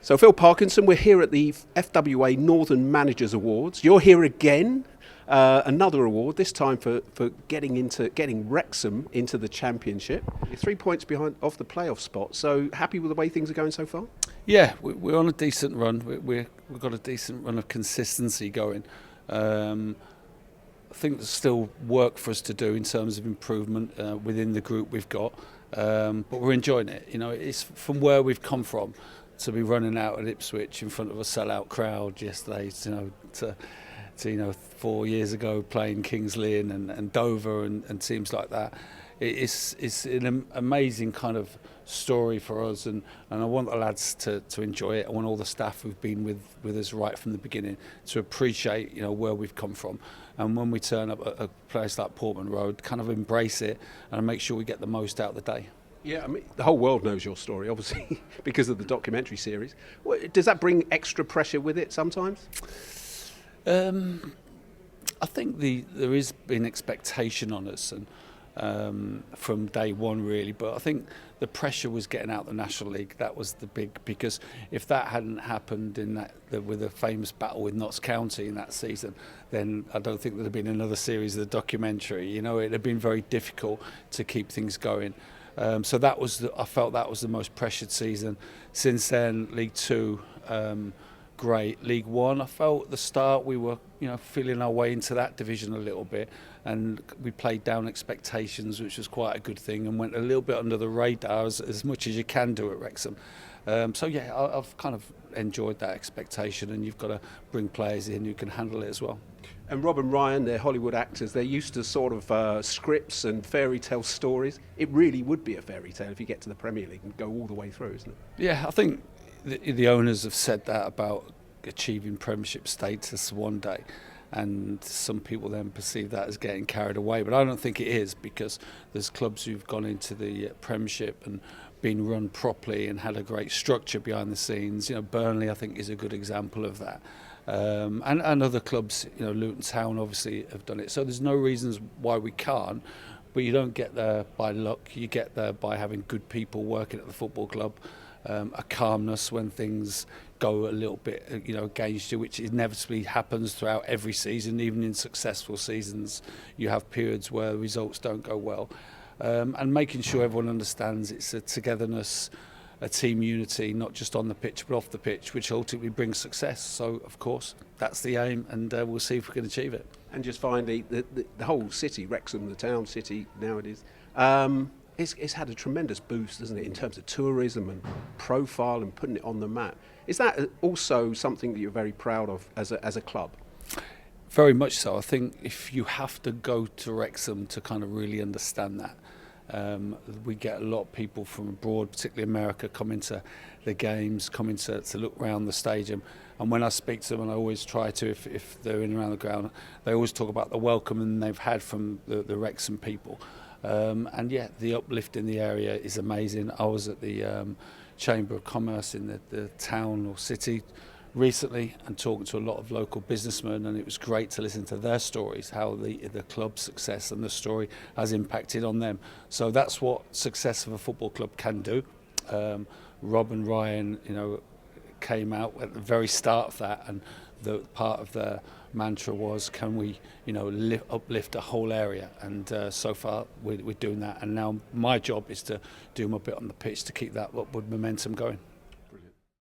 So Phil Parkinson, we're here at the FWA Northern Managers Awards. You're here again, another award, this time for getting Wrexham into the Championship. You're 3 points behind off the playoff spot. So happy with the way things are going so far? Yeah, we're on a decent run. We've got a decent run of consistency going. I think there's still work for us to do in terms of improvement within the group we've got, but we're enjoying it. You know, it's from where we've come from to be running out at Ipswich in front of a sellout crowd yesterday. To 4 years ago playing Kings Lynn and Dover and teams like that. It's an amazing kind of story for us, and I want the lads to enjoy it. I want all the staff who've been with us right from the beginning to appreciate where we've come from, and when we turn up at a place like Portman Road, kind of embrace it and make sure we get the most out of the day. Yeah, I mean, the whole world knows your story, obviously, because of the documentary series. Does that bring extra pressure with it sometimes? I think there is been expectation on us, and from day one really, but I think the pressure was getting out the National League. That was the big, because if that hadn't happened with a famous battle with Notts County in that season, then I don't think there'd have been another series of the documentary. It'd have been very difficult to keep things going. So I felt that was the most pressured season. Since then, League Two, great. League One, I felt at the start we were, feeling our way into that division a little bit, and we played down expectations, which was quite a good thing, and went a little bit under the radar as much as you can do at Wrexham. I've kind of enjoyed that expectation, and you've got to bring players in who can handle it as well. And Rob and Ryan, they're Hollywood actors. They're used to sort of scripts and fairy tale stories. It really would be a fairy tale if you get to the Premier League and go all the way through, isn't it? Yeah, I think the owners have said that about achieving Premiership status one day, and some people then perceive that as getting carried away. But I don't think it is, because there's clubs who've gone into the Premiership and been run properly and had a great structure behind the scenes. Burnley, I think, is a good example of that. And other clubs, Luton Town obviously have done it. So there's no reasons why we can't, but you don't get there by luck. You get there by having good people working at the football club, a calmness when things go a little bit against you, which inevitably happens throughout every season. Even in successful seasons, you have periods where results don't go well, and making sure everyone understands it's a togetherness, a team unity, not just on the pitch but off the pitch, which ultimately brings success. So of course that's the aim, and we'll see if we can achieve it. And just finally, the whole city, Wrexham, the town city now it is, it's had a tremendous boost, isn't it, in terms of tourism and profile and putting it on the map. Is that also something that you're very proud of as a club? Very much so. I think if you have to go to Wrexham to kind of really understand that. We get a lot of people from abroad, particularly America, coming to the games, coming to look around the stadium. And when I speak to them, and I always try to, if they're in and around the ground, they always talk about the welcome they've had from the Wrexham people. The uplift in the area is amazing. I was at the Chamber of Commerce in the town or city recently and talking to a lot of local businessmen, and it was great to listen to their stories, how the club's success and the story has impacted on them. So that's what success of a football club can do. Rob and Ryan, came out at the very start of that, and the part of their mantra was, can we uplift a whole area, and so far we're doing that, and now my job is to do my bit on the pitch to keep that upward momentum going.